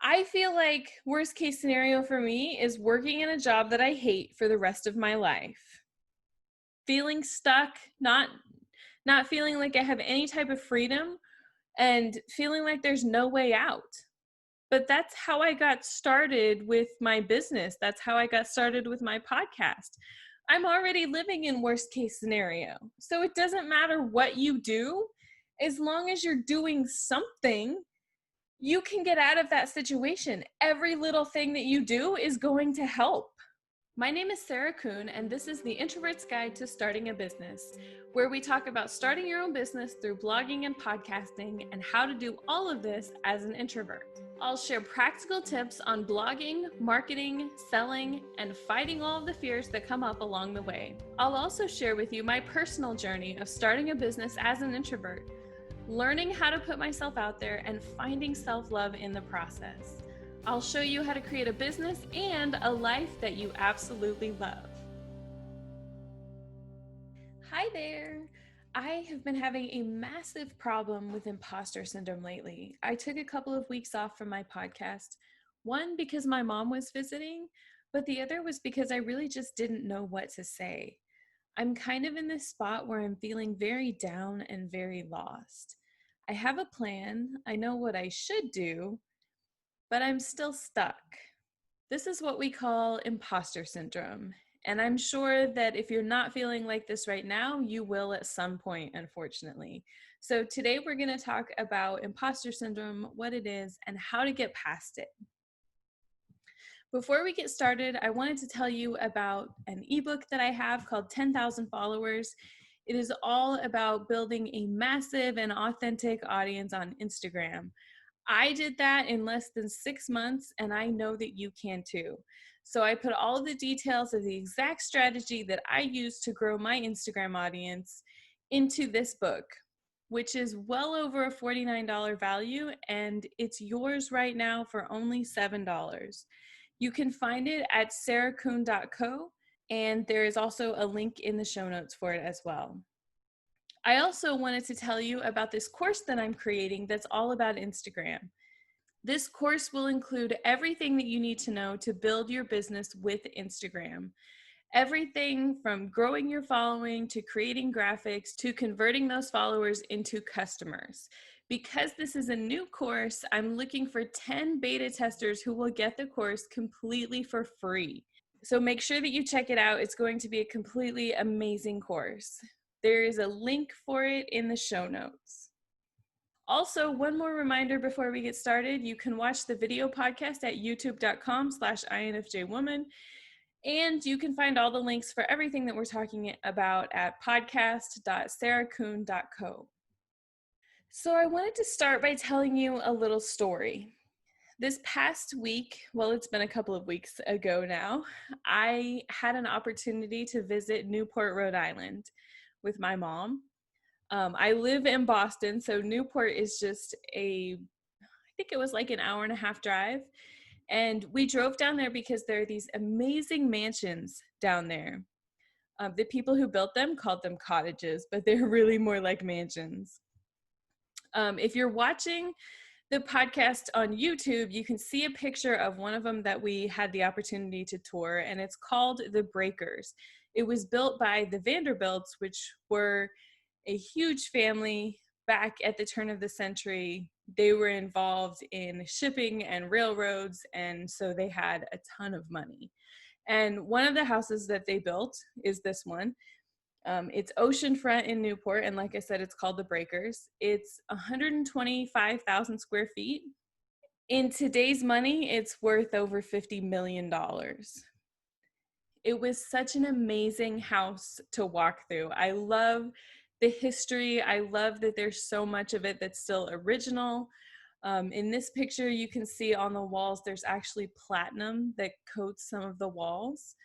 I feel like worst case scenario for me is working in a job that I hate for the rest of my life. Feeling stuck, not feeling like I have any type of freedom and feeling like there's no way out. But that's how I got started with my business. That's how I got started with my podcast. I'm already living in worst case scenario. So it doesn't matter what you do, as long as you're doing something, you can get out of that situation. Every little thing that you do is going to help. My name is Sarah Kuhn, and this is the Introvert's Guide to Starting a Business, where we talk about starting your own business through blogging and podcasting and how to do all of this as an introvert. I'll share practical tips on blogging, marketing, selling, and fighting all of the fears that come up along the way. I'll also share with you my personal journey of starting a business as an introvert, learning how to put myself out there, and finding self-love in the process. I'll show you how to create a business and a life that you absolutely love. Hi there. I have been having a massive problem with imposter syndrome lately. I took a couple of weeks off from my podcast, one because my mom was visiting, but the other was because I really just didn't know what to say. I'm kind of in this spot where I'm feeling very down and very lost. I have a plan, I know what I should do, but I'm still stuck. This is what we call imposter syndrome. And I'm sure that if you're not feeling like this right now, you will at some point, unfortunately. So today we're going to talk about imposter syndrome, what it is, and how to get past it. Before we get started, I wanted to tell you about an ebook that I have called 10,000 Followers. It is all about building a massive and authentic audience on Instagram. I did that in less than 6 months, and I know that you can too. So I put all of the details of the exact strategy that I use to grow my Instagram audience into this book, which is well over a $49 value, and it's yours right now for only $7. You can find it at sarahkuhn.co, and there is also a link in the show notes for it as well. I also wanted to tell you about this course that I'm creating that's all about Instagram. This course will include everything that you need to know to build your business with Instagram. Everything from growing your following to creating graphics to converting those followers into customers. Because this is a new course, I'm looking for 10 beta testers who will get the course completely for free. So make sure that you check it out. It's going to be a completely amazing course. There is a link for it in the show notes. Also, one more reminder before we get started, you can watch the video podcast at youtube.com/infjwoman, and you can find all the links for everything that we're talking about at podcast.sarahkuhn.co. So I wanted to start by telling you a little story. This past week, well, it's been a couple of weeks ago now, I had an opportunity to visit Newport, Rhode Island with my mom. I live in Boston, so Newport is just I think it was like an hour and a half drive. And we drove down there because there are these amazing mansions down there. The people who built them called them cottages, but they're really more like mansions. If you're watching the podcast on YouTube, you can see a picture of one of them that we had the opportunity to tour, and it's called The Breakers. It was built by the Vanderbilts, which were a huge family back at the turn of the century. They were involved in shipping and railroads, and so they had a ton of money. And one of the houses that they built is this one. It's oceanfront in Newport, and like I said, it's called The Breakers. It's 125,000 square feet. In today's money, it's worth over $50 million. It was such an amazing house to walk through. I love the history. I love that there's so much of it that's still original. In this picture, you can see on the walls, there's actually platinum that coats some of the walls.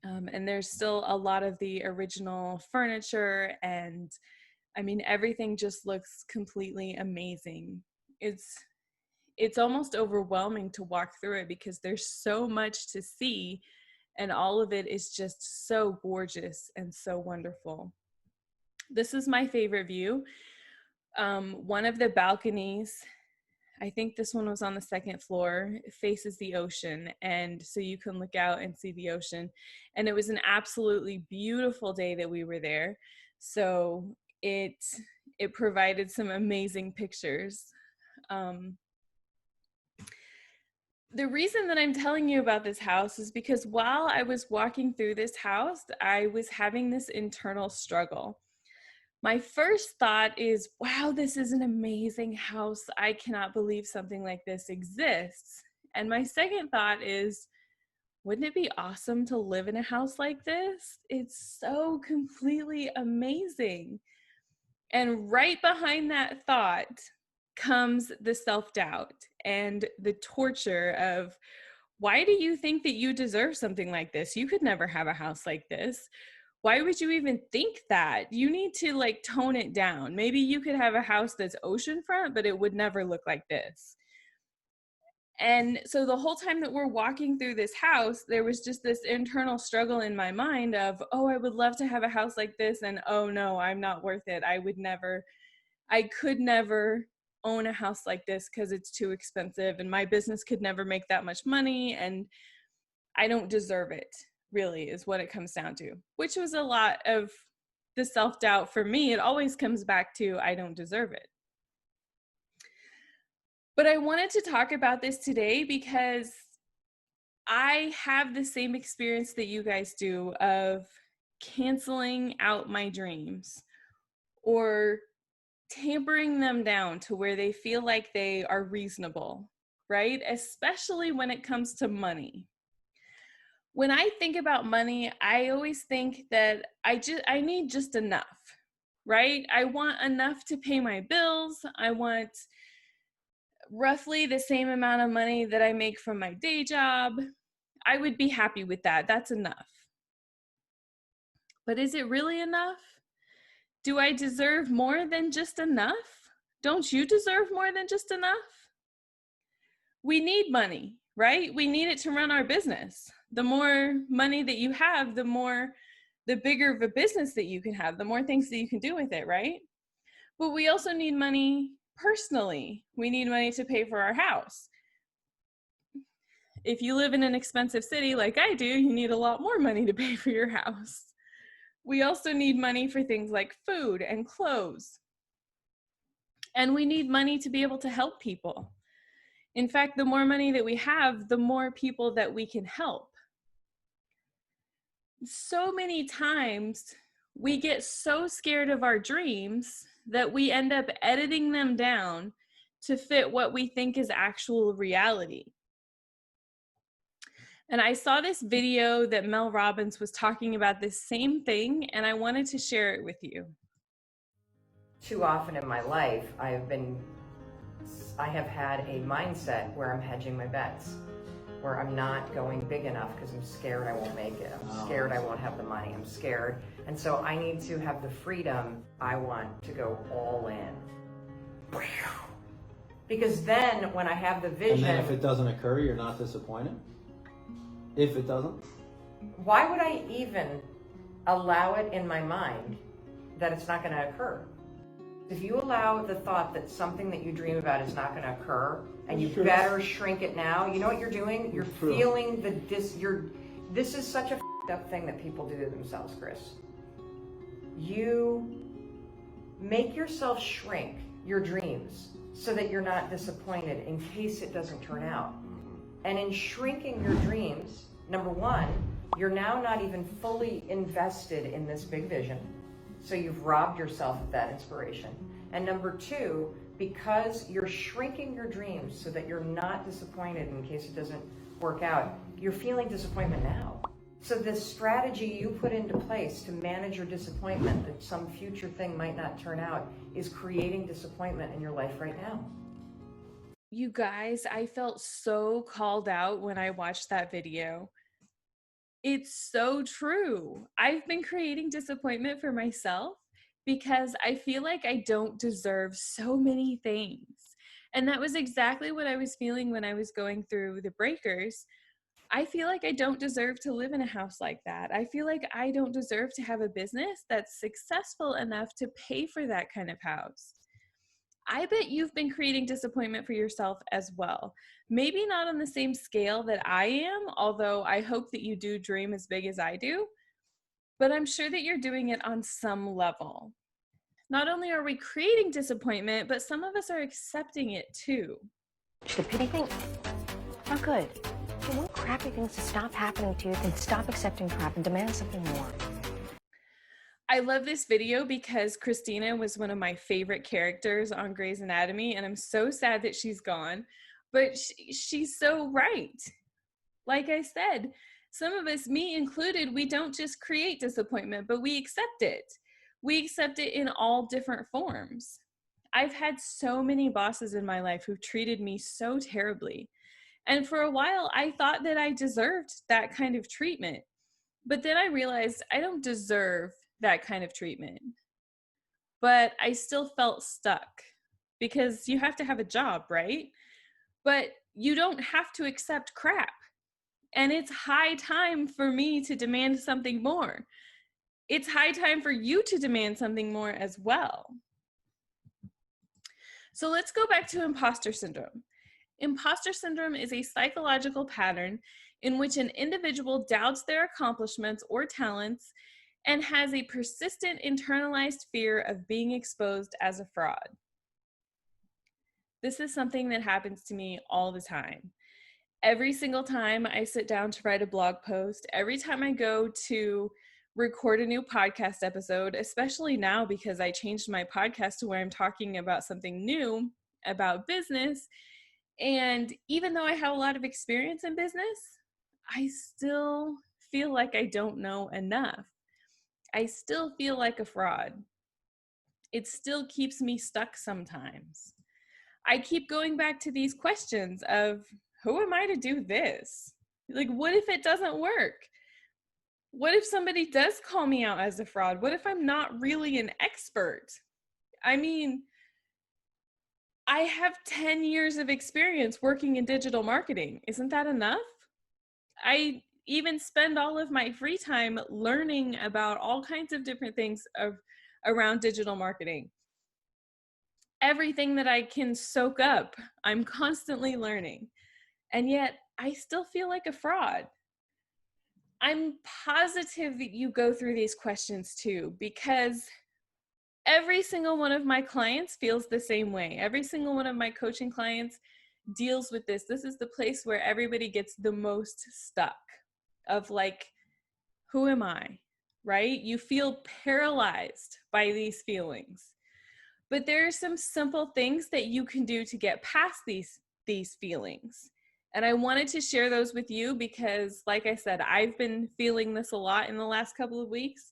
And there's still a lot of the original furniture, and I mean, everything just looks completely amazing. It's almost overwhelming to walk through it because there's so much to see, and all of it is just so gorgeous and so wonderful. This is my favorite view. One of the balconies I think this one was on the second floor. It faces the ocean, and so you can look out and see the ocean. And it was an absolutely beautiful day that we were there. So it provided some amazing pictures. Um, the reason that I'm telling you about this house is because while I was walking through this house, I was having this internal struggle. My first thought is, wow, this is an amazing house. I cannot believe something like this exists. And my second thought is, wouldn't it be awesome to live in a house like this? It's so completely amazing. And right behind that thought comes the self-doubt and the torture of, why do you think that you deserve something like this? You could never have a house like this. Why would you even think that? You need to like tone it down. Maybe you could have a house that's oceanfront, but it would never look like this. And so the whole time that we're walking through this house, there was just this internal struggle in my mind of, oh, I would love to have a house like this. And oh no, I'm not worth it. I could never own a house like this because it's too expensive and my business could never make that much money and I don't deserve it, really, is what it comes down to, which was a lot of the self-doubt for me. It always comes back to, I don't deserve it. But I wanted to talk about this today because I have the same experience that you guys do of canceling out my dreams or tampering them down to where they feel like they are reasonable, right? Especially when it comes to money. When I think about money, I always think that I need just enough, right? I want enough to pay my bills. I want roughly the same amount of money that I make from my day job. I would be happy with that. That's enough. But is it really enough? Do I deserve more than just enough? Don't you deserve more than just enough? We need money, right? We need it to run our business. The more money that you have, the bigger of a business that you can have, the more things that you can do with it, right? But we also need money personally. We need money to pay for our house. If you live in an expensive city like I do, you need a lot more money to pay for your house. We also need money for things like food and clothes. And we need money to be able to help people. In fact, the more money that we have, the more people that we can help. So many times we get so scared of our dreams that we end up editing them down to fit what we think is actual reality. And I saw this video that Mel Robbins was talking about this same thing, and I wanted to share it with you. Too often in my life, I have had a mindset where I'm hedging my bets, where I'm not going big enough because I'm scared I won't make it. I'm scared I won't have the money. I'm scared. And so I need to have the freedom. I want to go all in. Because then when I have the vision... And then if it doesn't occur, you're not disappointed? If it doesn't? Why would I even allow it in my mind that it's not going to occur? If you allow the thought that something that you dream about is not going to occur, and you better shrink it now, you know what you're doing? You're feeling this is such a f***ed up thing that people do to themselves, Chris. You make yourself shrink your dreams so that you're not disappointed in case it doesn't turn out. And in shrinking your dreams, number one, you're now not even fully invested in this big vision. So you've robbed yourself of that inspiration. And number two, because you're shrinking your dreams so that you're not disappointed in case it doesn't work out, you're feeling disappointment now. So this strategy you put into place to manage your disappointment that some future thing might not turn out is creating disappointment in your life right now. You guys, I felt so called out when I watched that video. It's so true. I've been creating disappointment for myself because I feel like I don't deserve so many things. And that was exactly what I was feeling when I was going through the breakers. I feel like I don't deserve to live in a house like that. I feel like I don't deserve to have a business that's successful enough to pay for that kind of house. I bet you've been creating disappointment for yourself as well. Maybe not on the same scale that I am, although I hope that you do dream as big as I do, but I'm sure that you're doing it on some level. Not only are we creating disappointment, but some of us are accepting it too. The pity thing, not good. If you want crappy things to stop happening to you, then stop accepting crap and demand something more. I love this video because Christina was one of my favorite characters on Grey's Anatomy, and I'm so sad that she's gone, but she's so right. Like I said, some of us, me included, we don't just create disappointment, but we accept it. We accept it in all different forms. I've had so many bosses in my life who've treated me so terribly. And for a while, I thought that I deserved that kind of treatment. But then I realized I don't deserve that kind of treatment. But I still felt stuck because you have to have a job, right? But you don't have to accept crap. And it's high time for me to demand something more. It's high time for you to demand something more as well. So let's go back to imposter syndrome. Imposter syndrome is a psychological pattern in which an individual doubts their accomplishments or talents and has a persistent internalized fear of being exposed as a fraud. This is something that happens to me all the time. Every single time I sit down to write a blog post, every time I go to record a new podcast episode, especially now because I changed my podcast to where I'm talking about something new about business. And even though I have a lot of experience in business, I still feel like I don't know enough. I still feel like a fraud. It still keeps me stuck sometimes. I keep going back to these questions of, who am I to do this? Like, what if it doesn't work? What if somebody does call me out as a fraud? What if I'm not really an expert? I mean, I have 10 years of experience working in digital marketing. Isn't that enough? I even spend all of my free time learning about all kinds of different things around digital marketing. Everything that I can soak up, I'm constantly learning. And yet I still feel like a fraud. I'm positive that you go through these questions too, because every single one of my clients feels the same way. Every single one of my coaching clients deals with this. This is the place where everybody gets the most stuck of like, who am I? Right? You feel paralyzed by these feelings. But there are some simple things that you can do to get past these feelings. And I wanted to share those with you because, like I said, I've been feeling this a lot in the last couple of weeks.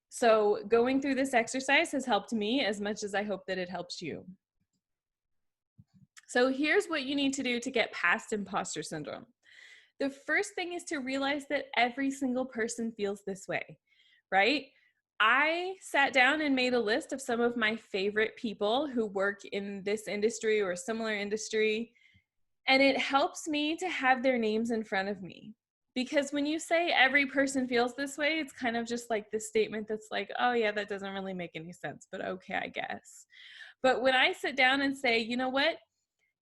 So going through this exercise has helped me as much as I hope that it helps you. So here's what you need to do to get past imposter syndrome. The first thing is to realize that every single person feels this way, right? I sat down and made a list of some of my favorite people who work in this industry or a similar industry, and it helps me to have their names in front of me. Because when you say every person feels this way, it's kind of just like this statement that's like, oh yeah, that doesn't really make any sense, but okay, I guess. But when I sit down and say, you know what?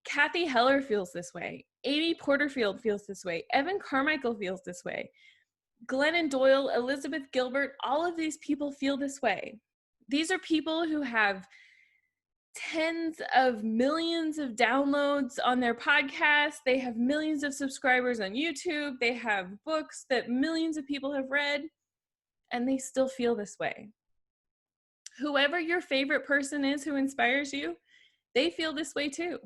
Kathy Heller feels this way. Amy Porterfield feels this way. Evan Carmichael feels this way. Glennon Doyle, Elizabeth Gilbert, all of these people feel this way. These are people who have tens of millions of downloads on their podcasts. They have millions of subscribers on YouTube. They have books that millions of people have read, and they still feel this way. Whoever your favorite person is who inspires you, they feel this way too.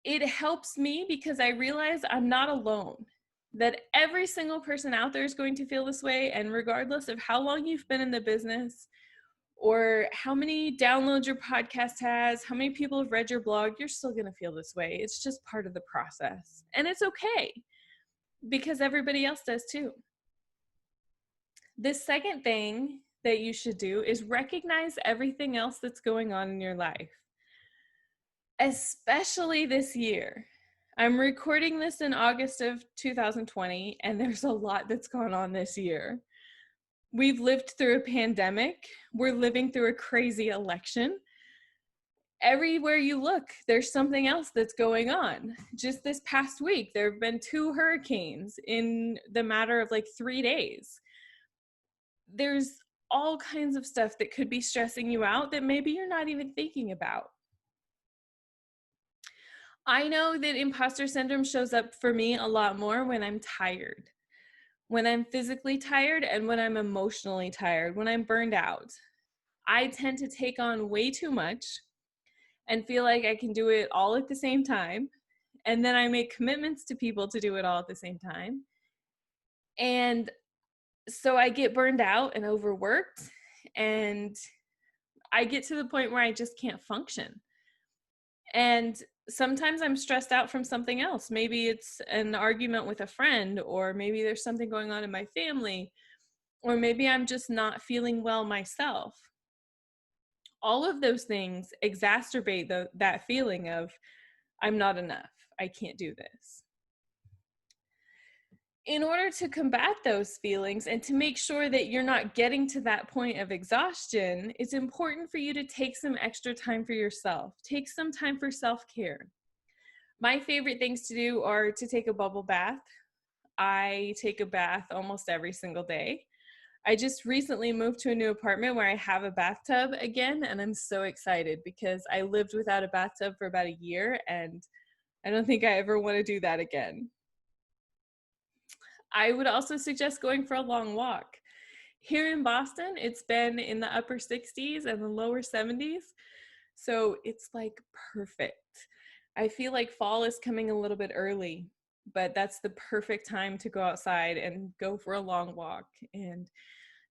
It helps me because I realize I'm not alone, that every single person out there is going to feel this way. And regardless of how long you've been in the business or how many downloads your podcast has, how many people have read your blog, you're still going to feel this way. It's just part of the process. And it's okay because everybody else does too. The second thing that you should do is recognize everything else that's going on in your life. Especially this year. I'm recording this in August of 2020, and there's a lot that's gone on this year. We've lived through a pandemic. We're living through a crazy election. everywhere you look, there's something else that's going on. Just this past week, there have been 2 hurricanes in the matter of like 3 days. There's all kinds of stuff that could be stressing you out that maybe you're not even thinking about. I know that imposter syndrome shows up for me a lot more when I'm tired, when I'm physically tired, and when I'm emotionally tired, when I'm burned out. I tend to take on way too much and feel like I can do it all at the same time. And then I make commitments to people to do it all at the same time. And so I get burned out and overworked, and I get to the point where I just can't function. And sometimes I'm stressed out from something else. Maybe it's an argument with a friend, or maybe there's something going on in my family, or maybe I'm just not feeling well myself. All of those things exacerbate that feeling of I'm not enough. I can't do this. In order to combat those feelings and to make sure that you're not getting to that point of exhaustion, it's important for you to take some extra time for yourself. Take some time for self-care. My favorite things to do are to take a bubble bath. I take a bath almost every single day. I just recently moved to a new apartment where I have a bathtub again, and I'm so excited because I lived without a bathtub for about a year, and I don't think I ever want to do that again. I would also suggest going for a long walk. Here in Boston, it's been in the upper 60s and the lower 70s, so it's like perfect. I feel like fall is coming a little bit early, but that's the perfect time to go outside and go for a long walk and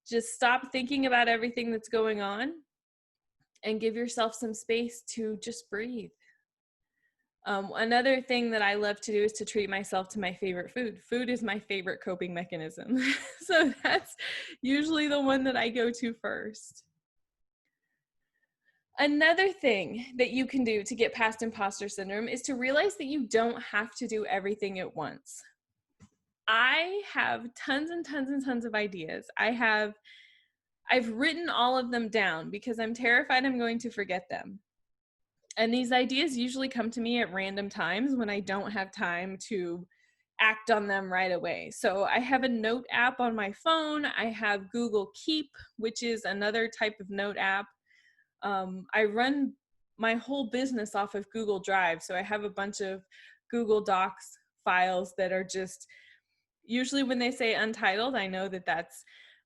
just stop thinking about everything that's going on and give yourself some space to just breathe. Another thing that I love to do is to treat myself to my favorite food. Food is my favorite coping mechanism. So that's usually the one that I go to first. Another thing that you can do to get past imposter syndrome is to realize that you don't have to do everything at once. I have tons and tons and tons of ideas. I've written all of them down because I'm terrified I'm going to forget them. And these ideas usually come to me at random times when I don't have time to act on them right away. So I have a note app on my phone. I have Google Keep, which is another type of note app. I run my whole business off of Google Drive. So I have a bunch of Google Docs files that are just, usually when they say untitled, I know that that's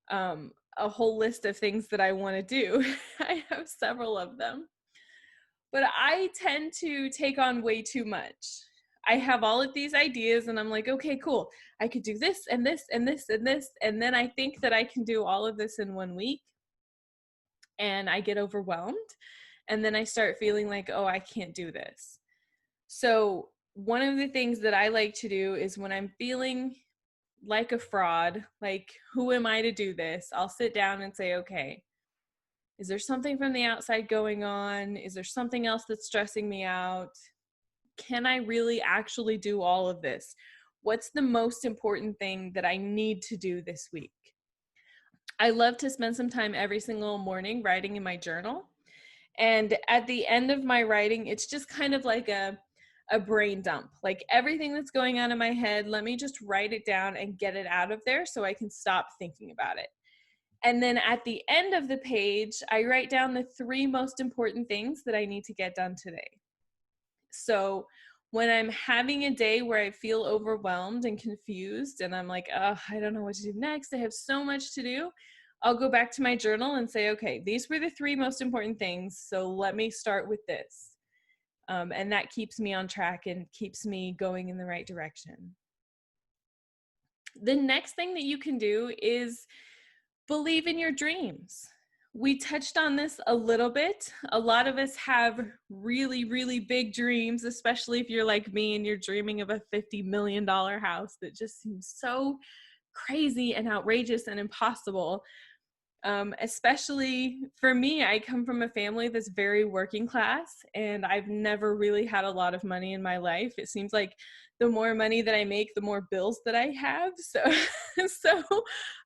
a whole list of things that I want to do. I have several of them. But I tend to take on way too much. I have all of these ideas and I'm like, okay, cool. I could do this and this and this and this. And then I think that I can do all of this in 1 week. And I get overwhelmed. And then I start feeling like, oh, I can't do this. So one of the things that I like to do is when I'm feeling like a fraud, like, who am I to do this? I'll sit down and say, okay, is there something from the outside going on? Is there something else that's stressing me out? Can I really actually do all of this? What's the most important thing that I need to do this week? I love to spend some time every single morning writing in my journal. And at the end of my writing, it's just kind of like a brain dump. Like everything that's going on in my head, let me just write it down and get it out of there so I can stop thinking about it. And then at the end of the page, I write down the 3 most important things that I need to get done today. So when I'm having a day where I feel overwhelmed and confused and I'm like, oh, I don't know what to do next, I have so much to do, I'll go back to my journal and say, okay, these were the 3 most important things, so let me start with this. And that keeps me on track and keeps me going in the right direction. The next thing that you can do is believe in your dreams. We touched on this a little bit. A lot of us have really, really big dreams, especially if you're like me and you're dreaming of a $50 million house that just seems so crazy and outrageous and impossible. Especially for me, I come from a family that's very working class, and I've never really had a lot of money in my life. It seems like the more money that I make, the more bills that I have. So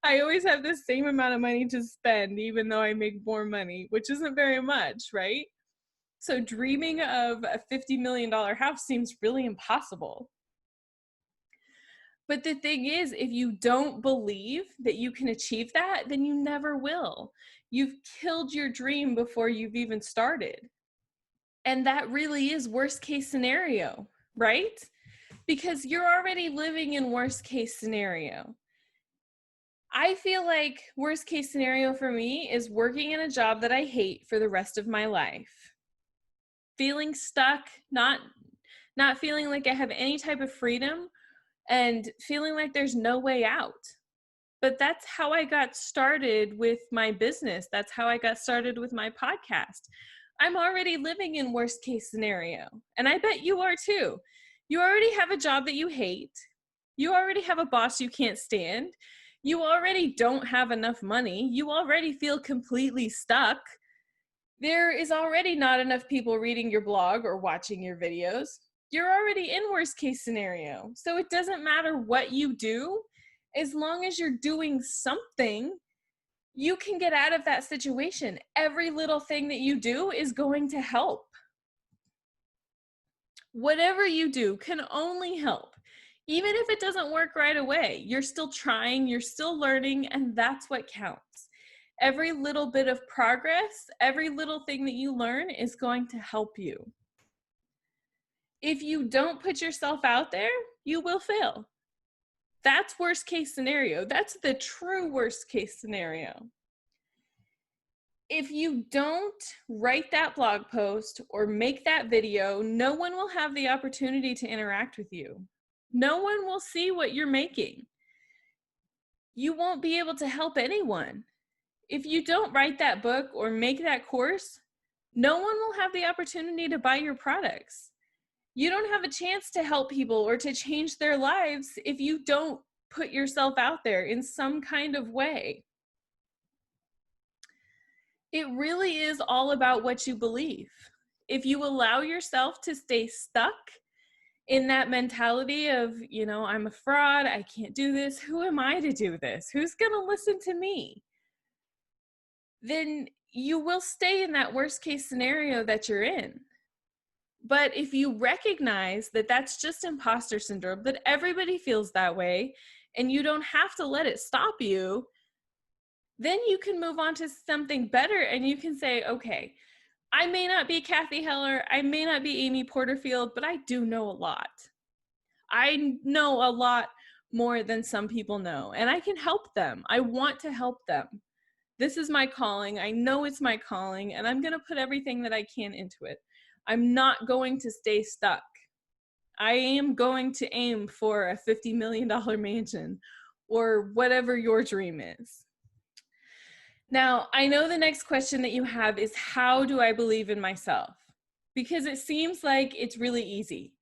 I always have the same amount of money to spend, even though I make more money, which isn't very much, right? So dreaming of a $50 million house seems really impossible. But the thing is, if you don't believe that you can achieve that, then you never will. You've killed your dream before you've even started. And that really is worst case scenario, right? Because you're already living in worst case scenario. I feel like worst case scenario for me is working in a job that I hate for the rest of my life. Feeling stuck, not feeling like I have any type of freedom, and feeling like there's no way out. But that's how I got started with my business. That's how I got started with my podcast. I'm already living in worst case scenario. And I bet you are too. You already have a job that you hate. You already have a boss you can't stand. You already don't have enough money. You already feel completely stuck. There is already not enough people reading your blog or watching your videos. You're already in worst case scenario. So it doesn't matter what you do, as long as you're doing something, you can get out of that situation. Every little thing that you do is going to help. Whatever you do can only help. Even if it doesn't work right away, you're still trying, you're still learning, and that's what counts. Every little bit of progress, every little thing that you learn is going to help you. If you don't put yourself out there, you will fail. That's worst case scenario. That's the true worst case scenario. If you don't write that blog post or make that video, no one will have the opportunity to interact with you. No one will see what you're making. You won't be able to help anyone. If you don't write that book or make that course, no one will have the opportunity to buy your products. You don't have a chance to help people or to change their lives if you don't put yourself out there in some kind of way. It really is all about what you believe. If you allow yourself to stay stuck in that mentality of, I'm a fraud, I can't do this, who am I to do this? Who's going to listen to me? Then you will stay in that worst case scenario that you're in. But if you recognize that that's just imposter syndrome, that everybody feels that way, and you don't have to let it stop you, then you can move on to something better and you can say, okay, I may not be Kathy Heller, I may not be Amy Porterfield, but I do know a lot. I know a lot more than some people know, and I can help them. I want to help them. This is my calling. I know it's my calling, and I'm going to put everything that I can into it. I'm not going to stay stuck. I am going to aim for a $50 million mansion or whatever your dream is. Now, I know the next question that you have is, how do I believe in myself? Because it seems like it's really easy,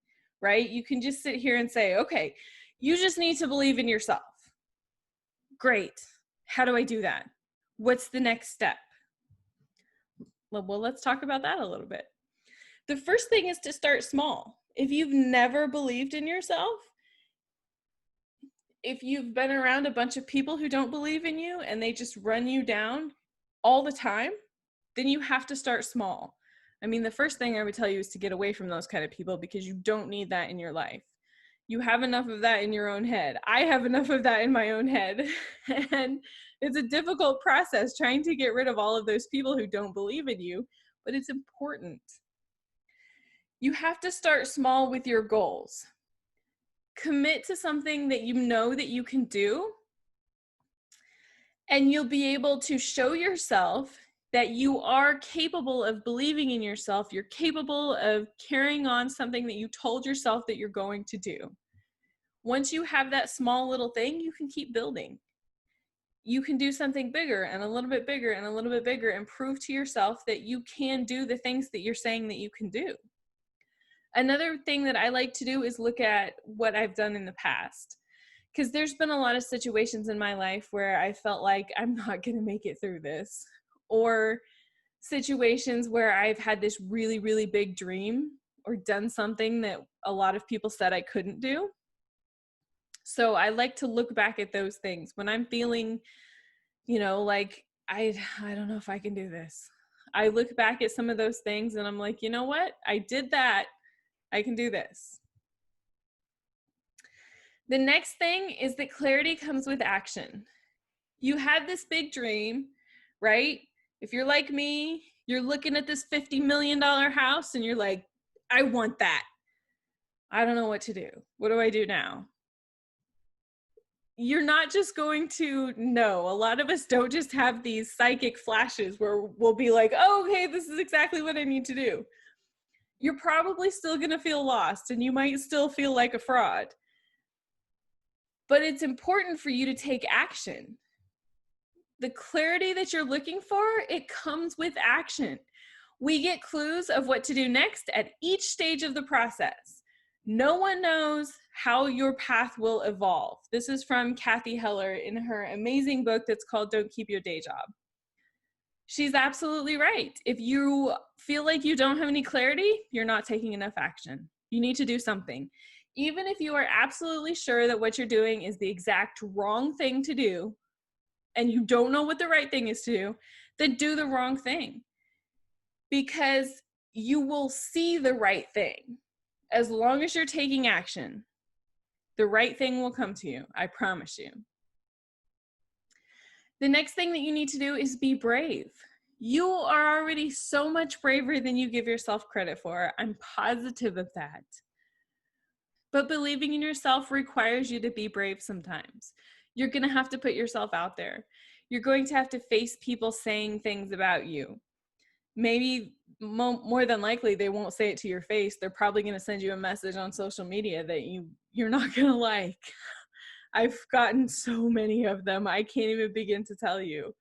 right? You can just sit here and say, okay, you just need to believe in yourself. Great. How do I do that? What's the next step? Well, let's talk about that a little bit. The first thing is to start small. If you've never believed in yourself, if you've been around a bunch of people who don't believe in you and they just run you down all the time, then you have to start small. I mean, the first thing I would tell you is to get away from those kind of people, because you don't need that in your life. You have enough of that in your own head. I have enough of that in my own head. And it's a difficult process trying to get rid of all of those people who don't believe in you, but it's important. You have to start small with your goals. Commit to something that you know that you can do, and you'll be able to show yourself that you are capable of believing in yourself. You're capable of carrying on something that you told yourself that you're going to do. Once you have that small little thing, you can keep building. You can do something bigger and a little bit bigger and a little bit bigger, and prove to yourself that you can do the things that you're saying that you can do. Another thing that I like to do is look at what I've done in the past, because there's been a lot of situations in my life where I felt like I'm not going to make it through this, or situations where I've had this really, really big dream or done something that a lot of people said I couldn't do. So I like to look back at those things when I'm feeling, like, I don't know if I can do this. I look back at some of those things and I'm like, you know what? I did that. I can do this. The next thing is that clarity comes with action. You had this big dream, right? If you're like me, you're looking at this $50 million house and you're like, I want that. I don't know what to do. What do I do now? You're not just going to know. A lot of us don't just have these psychic flashes where we'll be like, oh, okay, this is exactly what I need to do. You're probably still going to feel lost and you might still feel like a fraud. But it's important for you to take action. The clarity that you're looking for, it comes with action. We get clues of what to do next at each stage of the process. No one knows how your path will evolve. This is from Kathy Heller in her amazing book that's called Don't Keep Your Day Job. She's absolutely right. If you feel like you don't have any clarity, you're not taking enough action. You need to do something. Even if you are absolutely sure that what you're doing is the exact wrong thing to do, and you don't know what the right thing is to do, then do the wrong thing. Because you will see the right thing. As long as you're taking action, the right thing will come to you. I promise you. The next thing that you need to do is be brave. You are already so much braver than you give yourself credit for. I'm positive of that. But believing in yourself requires you to be brave sometimes. You're going to have to put yourself out there. You're going to have to face people saying things about you. Maybe more than likely they won't say it to your face. They're probably going to send you a message on social media that you're not going to like. I've gotten so many of them. I can't even begin to tell you.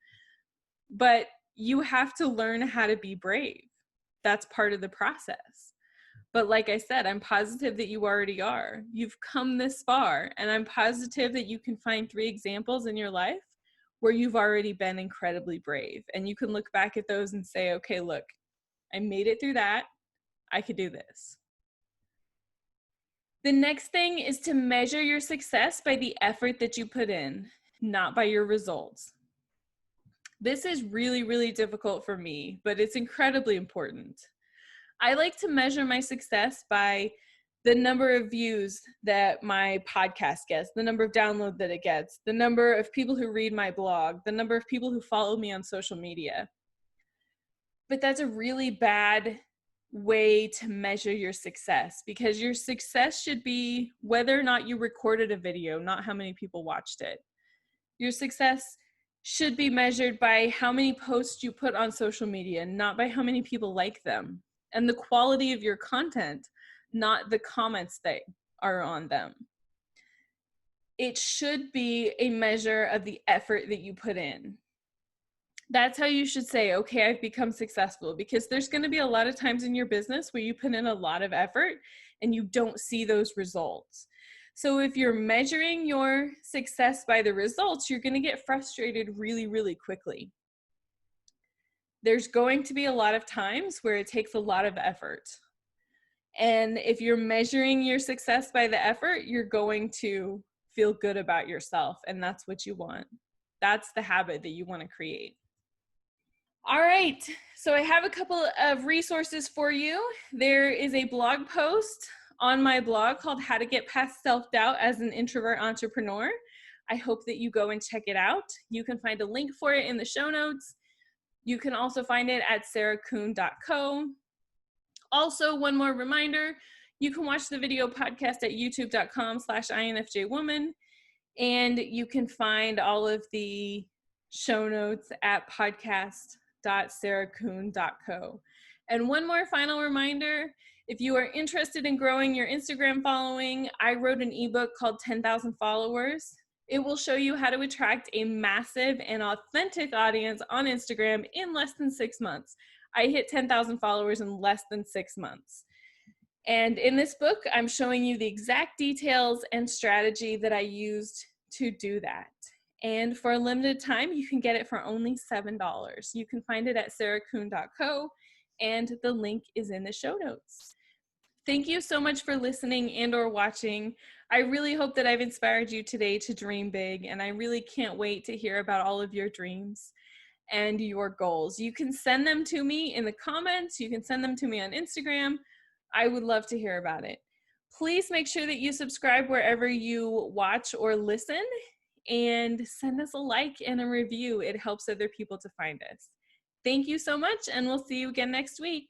But you have to learn how to be brave. That's part of the process. But like I said, I'm positive that you already are. You've come this far, and I'm positive that you can find 3 examples in your life where you've already been incredibly brave. And you can look back at those and say, okay, look, I made it through that. I could do this. The next thing is to measure your success by the effort that you put in, not by your results. This is really, really difficult for me, but it's incredibly important. I like to measure my success by the number of views that my podcast gets, the number of downloads that it gets, the number of people who read my blog, the number of people who follow me on social media. But that's a really bad way to measure your success, because your success should be whether or not you recorded a video, not how many people watched it. Your success should be measured by how many posts you put on social media, not by how many people like them, and the quality of your content, not the comments that are on them. It should be a measure of the effort that you put in. That's how you should say, okay, I've become successful, because there's going to be a lot of times in your business where you put in a lot of effort and you don't see those results. So if you're measuring your success by the results, you're going to get frustrated really, really quickly. There's going to be a lot of times where it takes a lot of effort. And if you're measuring your success by the effort, you're going to feel good about yourself. And that's what you want. That's the habit that you want to create. All right, so I have a couple of resources for you. There is a blog post on my blog called How to Get Past Self-Doubt as an Introvert Entrepreneur. I hope that you go and check it out. You can find a link for it in the show notes. You can also find it at sarahkuhn.co. Also, one more reminder, you can watch the video podcast at youtube.com/infjwoman, and you can find all of the show notes at podcast.sarahkuhn.co. And one more final reminder, if you are interested in growing your Instagram following, I wrote an ebook called 10,000 Followers. It will show you how to attract a massive and authentic audience on Instagram in less than 6 months. I hit 10,000 followers in less than 6 months. And in this book, I'm showing you the exact details and strategy that I used to do that. And for a limited time, you can get it for only $7. You can find it at sarahkuhn.co, and the link is in the show notes. Thank you so much for listening and or watching. I really hope that I've inspired you today to dream big, and I really can't wait to hear about all of your dreams. and your goals. You can send them to me in the comments. You can send them to me on Instagram. I would love to hear about it. Please make sure that you subscribe wherever you watch or listen, and send us a like and a review. It helps other people to find us. Thank you so much, and we'll see you again next week.